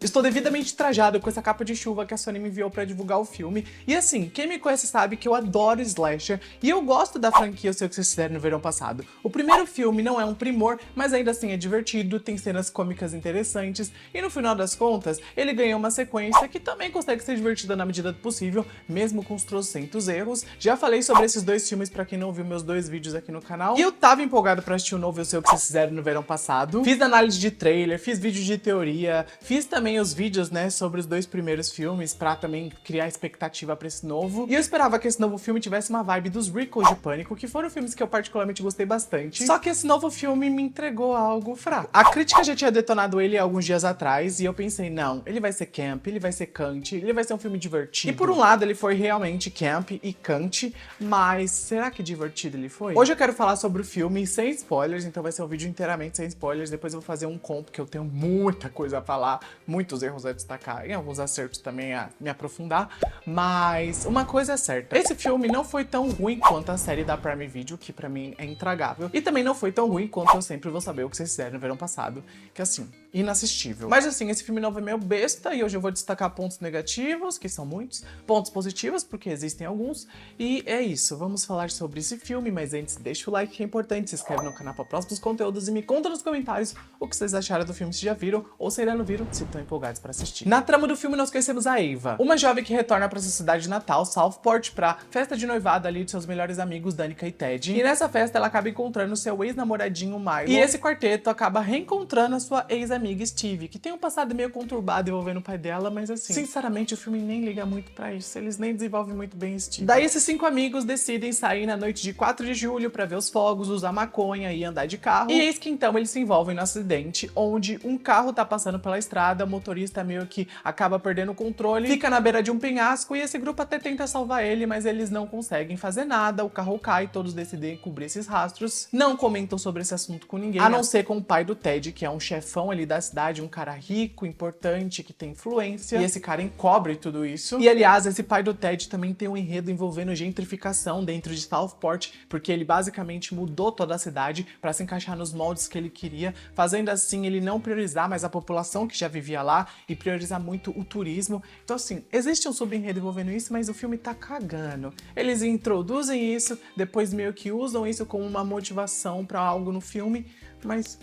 Estou devidamente trajado com essa capa de chuva que a Sony me enviou pra divulgar o filme. E assim, quem me conhece sabe que eu adoro slasher e eu gosto da franquia Eu Sei O Que Vocês Fizeram no Verão Passado. O primeiro filme não é um primor, mas ainda assim é divertido, tem cenas cômicas interessantes e no final das contas, ele ganhou uma sequência que também consegue ser divertida na medida do possível, mesmo com os trocentos erros. Já falei sobre esses dois filmes pra quem não viu meus dois vídeos aqui no canal. E eu tava empolgado pra assistir o novo Eu Sei O Que Vocês Fizeram no Verão Passado. Fiz análise de trailer, fiz vídeo de teoria, fiz também os vídeos, né, sobre os dois primeiros filmes pra também criar expectativa pra esse novo. E eu esperava que esse novo filme tivesse uma vibe dos Recalls de Pânico, que foram filmes que eu particularmente gostei bastante. Só que esse novo filme me entregou algo fraco. A crítica já tinha detonado ele alguns dias atrás e eu pensei, não, ele vai ser camp, ele vai ser cult, ele vai ser um filme divertido. E por um lado ele foi realmente camp e cult, mas será que divertido ele foi? Hoje eu quero falar sobre o filme sem spoilers, então vai ser um vídeo inteiramente sem spoilers. Depois eu vou fazer um comp, que eu tenho muita coisa a falar, muitos erros a destacar e alguns acertos também a me aprofundar, mas uma coisa é certa, esse filme não foi tão ruim quanto a série da Prime Video, que pra mim é intragável, e também não foi tão ruim quanto Eu Sempre Vou Saber O Que Vocês Fizeram no Verão Passado, que assim, inassistível. Mas assim, esse filme novo é meio besta e hoje eu vou destacar pontos negativos, que são muitos, pontos positivos, porque existem alguns, e é isso, vamos falar sobre esse filme, mas antes deixa o like que é importante, se inscreve no canal para próximos conteúdos e me conta nos comentários o que vocês acharam do filme, se já viram ou se ainda não viram, se estão empolgados para assistir. Na trama do filme nós conhecemos a Ava, uma jovem que retorna para sua cidade natal, Southport, pra festa de noivado ali de seus melhores amigos Danica e Ted, e nessa festa ela acaba encontrando seu ex-namoradinho Milo, e esse quarteto acaba reencontrando a sua ex-amiga Steve, que tem um passado meio conturbado envolvendo o pai dela, mas assim, sinceramente o filme nem liga muito pra isso, eles nem desenvolvem muito bem Steve. Daí esses 5 amigos decidem sair na noite de 4 de julho pra ver os fogos, usar maconha e andar de carro, e eis que então eles se envolvem no acidente, onde um carro tá passando pela estrada, o motorista meio que acaba perdendo o controle, fica na beira de um penhasco e esse grupo até tenta salvar ele, mas eles não conseguem fazer nada, o carro cai, todos decidem cobrir esses rastros, não comentam sobre esse assunto com ninguém, a não ser com o pai do Ted, que é um chefão ali da cidade, um cara rico, importante, que tem influência, e esse cara encobre tudo isso. E aliás, esse pai do Ted também tem um enredo envolvendo gentrificação dentro de Southport, porque ele basicamente mudou toda a cidade para se encaixar nos moldes que ele queria, fazendo assim ele não priorizar mais a população que já vivia lá e priorizar muito o turismo. Então assim, existe um subenredo envolvendo isso, mas o filme tá cagando. Eles introduzem isso, depois meio que usam isso como uma motivação para algo no filme, mas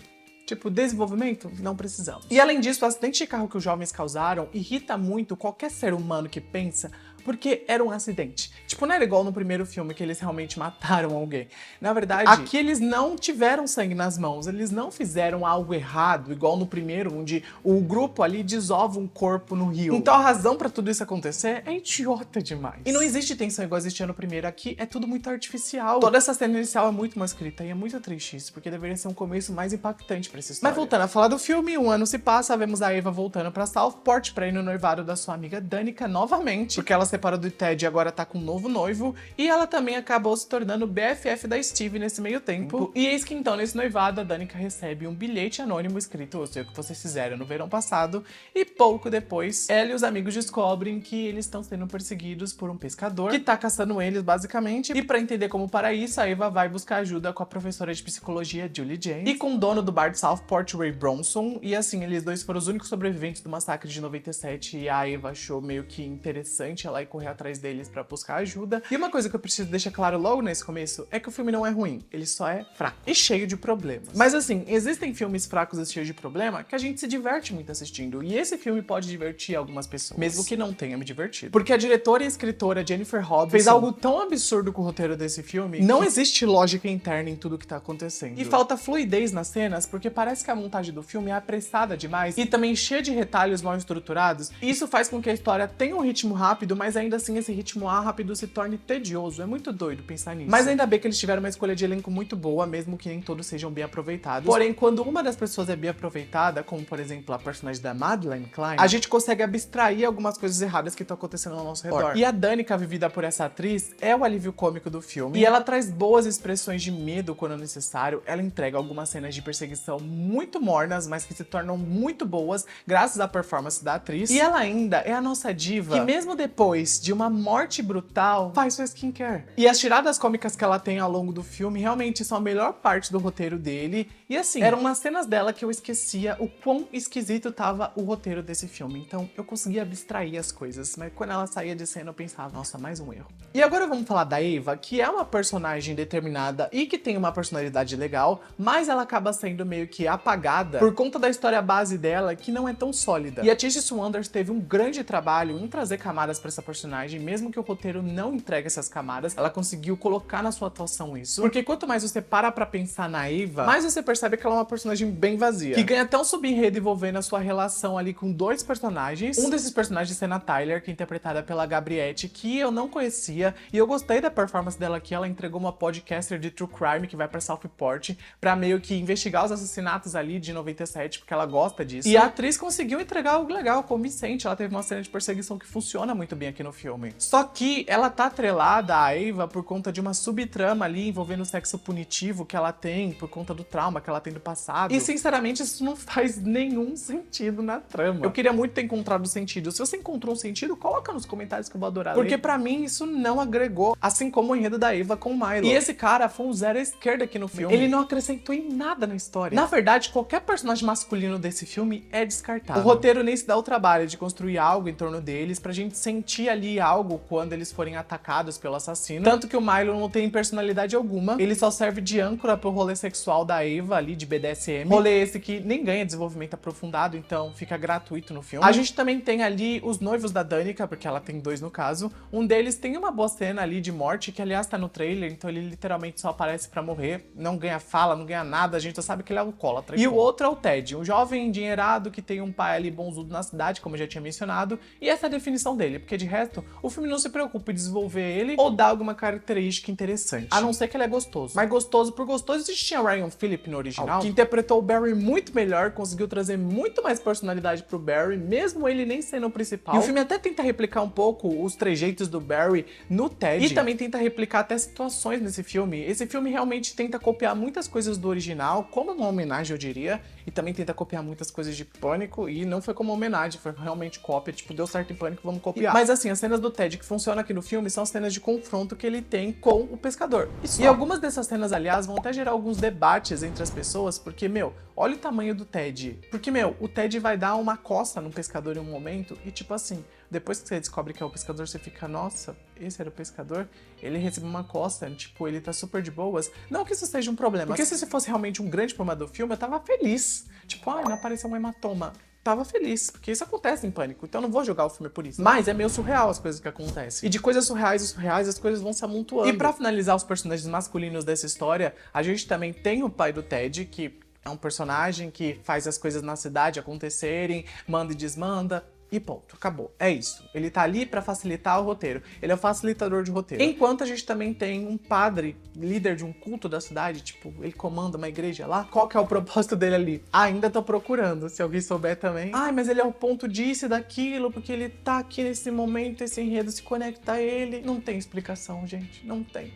tipo, desenvolvimento? Não precisamos. E além disso, o acidente de carro que os jovens causaram irrita muito qualquer ser humano que pensa, porque era um acidente. Tipo, não era igual no primeiro filme que eles realmente mataram alguém. Na verdade, aqui eles não tiveram sangue nas mãos, eles não fizeram algo errado, igual no primeiro, onde o grupo ali desova um corpo no rio. Então a razão pra tudo isso acontecer é idiota demais. E não existe tensão igual existia no primeiro, aqui é tudo muito artificial. Toda essa cena inicial é muito mal escrita e é muito triste isso, porque deveria ser um começo mais impactante pra essa história. Mas voltando a falar do filme, um ano se passa, vemos a Ava voltando pra Southport pra ir no noivado da sua amiga Danica novamente, porque ela separou do Ted e agora tá com um novo noivo, e ela também acabou se tornando BFF da Steve nesse meio tempo. E eis que então, nesse noivado, a Danica recebe um bilhete anônimo escrito Eu Sei O Que Vocês Fizeram no Verão Passado, e pouco depois, ela e os amigos descobrem que eles estão sendo perseguidos por um pescador, que tá caçando eles, basicamente, e pra entender como parar isso, a Ava vai buscar ajuda com a professora de psicologia, Julie James, e com o dono do bar de Southport, Ray Bronson, e assim, eles dois foram os únicos sobreviventes do massacre de 97, e a Ava achou meio que interessante ela ir correr atrás deles pra buscar ajuda. E uma coisa que eu preciso deixar claro logo nesse começo é que o filme não é ruim, ele só é fraco e cheio de problemas. Mas assim, existem filmes fracos e cheios de problema que a gente se diverte muito assistindo, e esse filme pode divertir algumas pessoas, mesmo que não tenha me divertido. Porque a diretora e escritora Jennifer Hobson fez algo tão absurdo com o roteiro desse filme, não existe lógica interna em tudo que tá acontecendo. E falta fluidez nas cenas, porque parece que a montagem do filme é apressada demais e também cheia de retalhos mal estruturados, e isso faz com que a história tenha um ritmo rápido, mas ainda assim esse ritmo rápido se torne tedioso. É muito doido pensar nisso. Mas ainda bem que eles tiveram uma escolha de elenco muito boa, mesmo que nem todos sejam bem aproveitados. Porém, quando uma das pessoas é bem aproveitada, como por exemplo a personagem da Madeline Klein, a gente consegue abstrair algumas coisas erradas que estão acontecendo ao nosso redor. E a Danica, vivida por essa atriz, é o alívio cômico do filme. E ela traz boas expressões de medo quando necessário. Ela entrega algumas cenas de perseguição muito mornas, mas que se tornam muito boas graças à performance da atriz. E ela ainda é a nossa diva, que mesmo depois depois de uma morte brutal, faz sua skincare. E as tiradas cômicas que ela tem ao longo do filme realmente são a melhor parte do roteiro dele. E assim, eram umas cenas dela que eu esquecia o quão esquisito tava o roteiro desse filme. Então eu conseguia abstrair as coisas, mas quando ela saía de cena eu pensava, nossa, mais um erro. E agora vamos falar da Ava, que é uma personagem determinada e que tem uma personalidade legal, mas ela acaba sendo meio que apagada por conta da história base dela, que não é tão sólida. E a Tilda Swinton teve um grande trabalho em trazer camadas pra essa personagem, mesmo que o roteiro não entregue essas camadas, ela conseguiu colocar na sua atuação isso. Porque quanto mais você para pra pensar na Ava, mais você percebe que ela é uma personagem bem vazia, que ganha até um sub-enredo envolvendo a sua relação ali com dois personagens. Um desses personagens sendo a Tyler, que é interpretada pela Gabriette, que eu não conhecia, e eu gostei da performance dela aqui. Ela entregou uma podcaster de true crime que vai pra Southport pra meio que investigar os assassinatos ali de 97, porque ela gosta disso. E a atriz conseguiu entregar algo legal, convincente. Ela teve uma cena de perseguição que funciona muito bem aqui no filme. Só que ela tá atrelada à Ava por conta de uma subtrama ali envolvendo o sexo punitivo que ela tem por conta do trauma que ela tem do passado. E sinceramente isso não faz nenhum sentido na trama. Eu queria muito ter encontrado sentido. Se você encontrou um sentido, coloca nos comentários que eu vou adorar ler. Porque pra mim isso não agregou, assim como o enredo da Ava com o Milo. E esse cara foi um zero à esquerda aqui no filme. Ele não acrescentou em nada na história. Na verdade, qualquer personagem masculino desse filme é descartável. O roteiro nem se dá o trabalho de construir algo em torno deles pra gente sentir ali algo quando eles forem atacados pelo assassino. Tanto que o Milo não tem personalidade alguma. Ele só serve de âncora pro rolê sexual da Ava ali, de BDSM. Rolê esse que nem ganha desenvolvimento aprofundado, então fica gratuito no filme. A gente também tem ali os noivos da Danica, porque ela tem dois no caso. Um deles tem uma boa cena ali de morte, que aliás tá no trailer, então ele literalmente só aparece pra morrer. Não ganha fala, não ganha nada, a gente só sabe que ele é alcoólatra. E o outro é o Ted, um jovem endinheirado que tem um pai ali bonzudo na cidade, como eu já tinha mencionado. E essa é a definição dele, porque de resto, o filme não se preocupa em desenvolver ele ou dar alguma característica interessante. A não ser que ele é gostoso. Mas gostoso por gostoso, existia Ryan Phillippe no original, que interpretou o Barry muito melhor, conseguiu trazer muito mais personalidade pro Barry, mesmo ele nem sendo o principal. E o filme até tenta replicar um pouco os trejeitos do Barry no Ted. E também tenta replicar até situações nesse filme. Esse filme realmente tenta copiar muitas coisas do original, como uma homenagem, eu diria. E também tenta copiar muitas coisas de Pânico, e não foi como homenagem, foi realmente cópia, tipo, deu certo em Pânico, vamos copiar. Mas assim, as cenas do Ted que funcionam aqui no filme são cenas de confronto que ele tem com o pescador. E algumas dessas cenas, aliás, vão até gerar alguns debates entre as pessoas, porque, meu, olha o tamanho do Ted. Porque, meu, o Ted vai dar uma coça no pescador em um momento, e tipo assim, depois que você descobre que é o pescador, você fica, nossa, esse era o pescador? Ele recebeu uma coça, tipo, ele tá super de boas. Não que isso seja um problema, porque se fosse realmente um grande problema do filme, eu tava feliz. Tipo, ai, não apareceu um hematoma. Tava feliz, porque isso acontece em Pânico, então eu não vou jogar o filme por isso. Mas é meio surreal as coisas que acontecem. E de coisas surreais e surreais, as coisas vão se amontoando. E pra finalizar os personagens masculinos dessa história, a gente também tem o pai do Ted, que é um personagem que faz as coisas na cidade acontecerem, manda e desmanda. E ponto, acabou. É isso. Ele tá ali pra facilitar o roteiro. Ele é o facilitador de roteiro. Enquanto a gente também tem um padre, líder de um culto da cidade, tipo, ele comanda uma igreja lá. Qual que é o propósito dele ali? Ainda tô procurando, se alguém souber também. Ai, mas ele é o ponto disso e daquilo, porque ele tá aqui nesse momento, esse enredo se conecta a ele. Não tem explicação, gente. Não tem.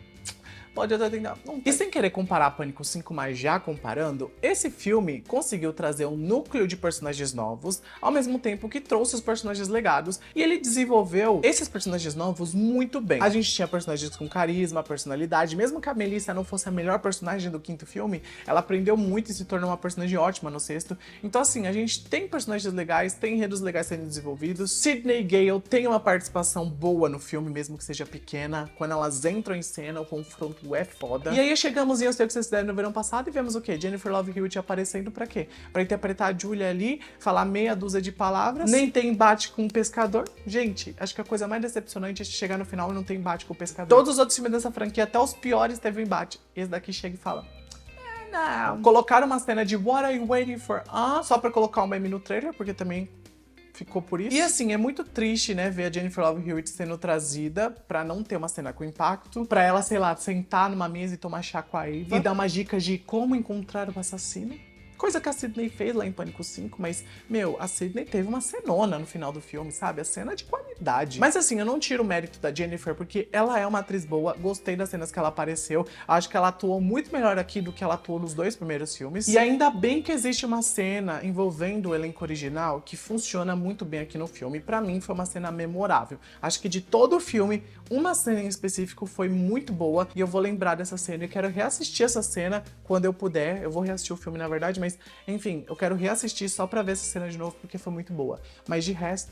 Pode até tentar. E sem querer comparar Pânico 5, mas já comparando, esse filme conseguiu trazer um núcleo de personagens novos, ao mesmo tempo que trouxe os personagens legados, e ele desenvolveu esses personagens novos muito bem. A gente tinha personagens com carisma, personalidade, mesmo que a Melissa não fosse a melhor personagem do quinto filme, ela aprendeu muito e se tornou uma personagem ótima no sexto. Então assim, a gente tem personagens legais, tem enredos legais sendo desenvolvidos. Sidney Gale tem uma participação boa no filme, mesmo que seja pequena. Quando elas entram em cena, o confronto é foda. E aí chegamos em Eu Sei O Que Vocês Fizeram no verão passado e vemos o quê? Jennifer Love Hewitt aparecendo pra quê? Pra interpretar a Julia ali, falar meia dúzia de palavras, nem tem embate com o pescador. Gente, acho que a coisa mais decepcionante é chegar no final e não ter embate com o pescador. Todos os outros filmes dessa franquia, até os piores, teve um embate. Esse daqui chega e fala... não. Colocaram uma cena de What Are You Waiting For? Só pra colocar um meme no trailer, porque também... ficou por isso. E assim, é muito triste, né, ver a Jennifer Love Hewitt sendo trazida pra não ter uma cena com impacto, pra ela, sei lá, sentar numa mesa e tomar chá com a Ava e dar umas dicas de como encontrar o assassino. Coisa que a Sidney fez lá em Pânico 5, mas, meu, a Sidney teve uma cenona no final do filme, sabe? A cena de qualidade. verdade. Mas assim, eu não tiro o mérito da Jennifer, porque ela é uma atriz boa, gostei das cenas que ela apareceu, acho que ela atuou muito melhor aqui do que ela atuou nos 2 primeiros filmes. E ainda bem que existe uma cena envolvendo o elenco original que funciona muito bem aqui no filme. Pra mim foi uma cena memorável. Acho que de todo o filme, uma cena em específico foi muito boa e eu vou lembrar dessa cena e quero reassistir essa cena quando eu puder. Eu vou reassistir o filme, na verdade, mas enfim, eu quero reassistir só pra ver essa cena de novo porque foi muito boa. Mas de resto...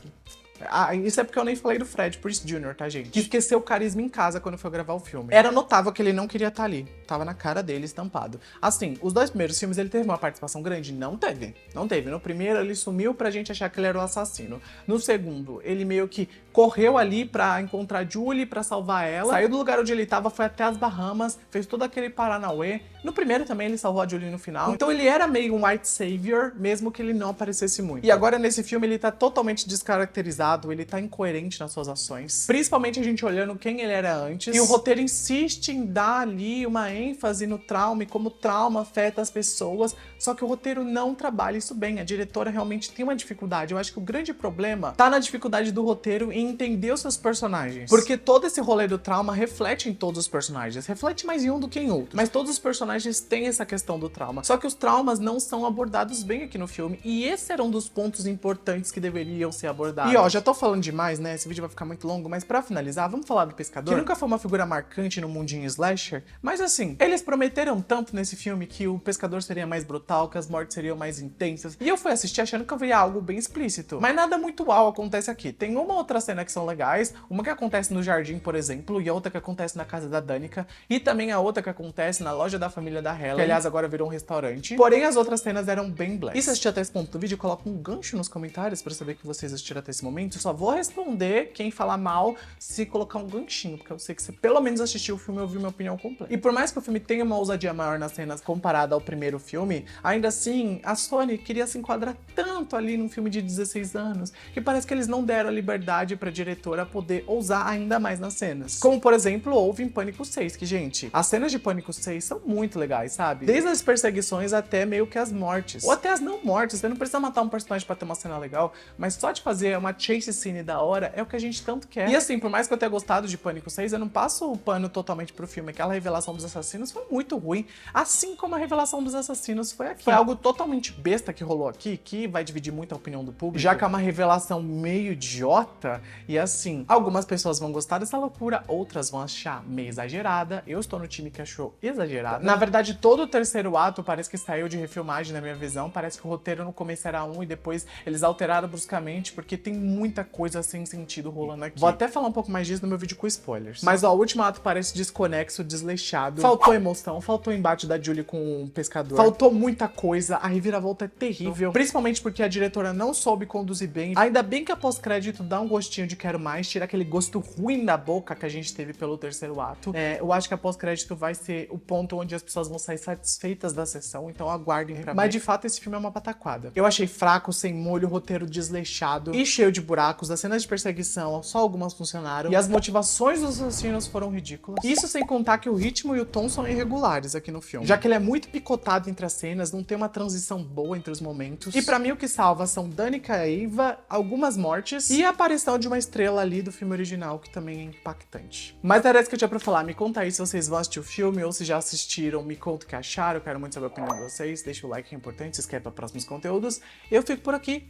isso é porque eu nem falei do Fred Prinze Jr., tá, gente? Que esqueceu o carisma em casa quando foi gravar o filme. Era notável que ele não queria estar ali. Tava na cara dele, estampado. Assim, os 2 primeiros filmes, ele teve uma participação grande? Não teve. Não teve. No primeiro, ele sumiu pra gente achar que ele era o assassino. No segundo, ele meio que correu ali pra encontrar Julie, pra salvar ela. Saiu do lugar onde ele tava, foi até as Bahamas, fez todo aquele paranauê. No primeiro também, ele salvou a Julie no final. Então ele era meio um white savior, mesmo que ele não aparecesse muito. E agora, nesse filme, ele tá totalmente descaracterizado, ele tá incoerente nas suas ações. Principalmente a gente olhando quem ele era antes. E o roteiro insiste em dar ali uma ênfase no trauma e como o trauma afeta as pessoas. Só que o roteiro não trabalha isso bem. A diretora realmente tem uma dificuldade. Eu acho que o grande problema tá na dificuldade do roteiro em entender os seus personagens. Porque todo esse rolê do trauma reflete em todos os personagens. Reflete mais em um do que em outro. Mas todos os personagens têm essa questão do trauma. Só que os traumas não são abordados bem aqui no filme. E esse era um dos pontos importantes que deveriam ser abordados. E ó, já tô falando demais, né? Esse vídeo vai ficar muito longo, mas pra finalizar, vamos falar do pescador, que nunca foi uma figura marcante no mundinho slasher, mas assim, eles prometeram tanto nesse filme que o pescador seria mais brutal, que as mortes seriam mais intensas, e eu fui assistir achando que eu via algo bem explícito. Mas nada muito uau acontece aqui. Tem uma outra cena que são legais, uma que acontece no jardim, por exemplo, e a outra que acontece na casa da Danica, e também a outra que acontece na loja da família da Helen, que aliás agora virou um restaurante. Porém, as outras cenas eram bem black. E se assistir até esse ponto do vídeo, coloca um gancho nos comentários pra saber que vocês assistiram até esse momento. Eu só vou responder quem falar mal se colocar um ganchinho, porque eu sei que você pelo menos assistiu o filme e ouviu minha opinião completa. E por mais que o filme tenha uma ousadia maior nas cenas comparada ao primeiro filme, ainda assim, a Sony queria se enquadrar tanto ali num filme de 16 anos, que parece que eles não deram a liberdade pra diretora poder ousar ainda mais nas cenas. Como, por exemplo, houve em Pânico 6, que, gente, as cenas de Pânico 6 são muito legais, sabe? Desde as perseguições até meio que as mortes. Ou até as não mortes, você não precisa matar um personagem pra ter uma cena legal, mas só de fazer uma chase scene da hora é o que a gente tanto quer. E assim, por mais que eu tenha gostado de Pânico 6, eu não passo o pano totalmente pro filme. Aquela revelação dos assassinos foi muito ruim, assim como a revelação dos assassinos foi aqui. Foi algo totalmente besta que rolou aqui, que vai dividir muito a opinião do público, já que é uma revelação meio idiota, e assim, algumas pessoas vão gostar dessa loucura, outras vão achar meio exagerada. Eu estou no time que achou exagerada. Na verdade, todo o terceiro ato parece que saiu de refilmagem na minha visão, parece que o roteiro no começo era um e depois eles alteraram bruscamente, porque tem muita coisa sem sentido rolando aqui. Vou até falar um pouco mais disso no meu vídeo com spoilers. Mas ó, o último ato parece desconexo, desleixado. Faltou emoção, faltou o embate da Julie com o pescador. Faltou muita coisa, a reviravolta é terrível. Principalmente porque a diretora não soube conduzir bem. Ainda bem que a pós-crédito dá um gostinho de quero mais, tira aquele gosto ruim da boca que a gente teve pelo terceiro ato. Eu acho que a pós-crédito vai ser o ponto onde as pessoas vão sair satisfeitas da sessão, então aguardem pra mim. Mas de fato esse filme é uma pataquada. Eu achei fraco, sem molho, roteiro desleixado e cheio de buracos. As cenas de perseguição, só algumas funcionaram. E as motivações dos assassinos foram ridículas. Isso sem contar que o ritmo e o tom são irregulares aqui no filme. Já que ele é muito picotado entre as cenas, não tem uma transição boa entre os momentos. E pra mim o que salva são Danica e Eva, algumas mortes e a aparição de uma estrela ali do filme original, que também é impactante. Mas era isso que eu tinha pra falar. Me conta aí se vocês vão assistir o filme ou se já assistiram. Me conta o que acharam. Eu quero muito saber a opinião de vocês. Deixa o like, que é importante. Se inscreve para próximos conteúdos. Eu fico por aqui.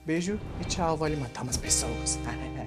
Beijo e tchau. Vou ali matar umas pessoas.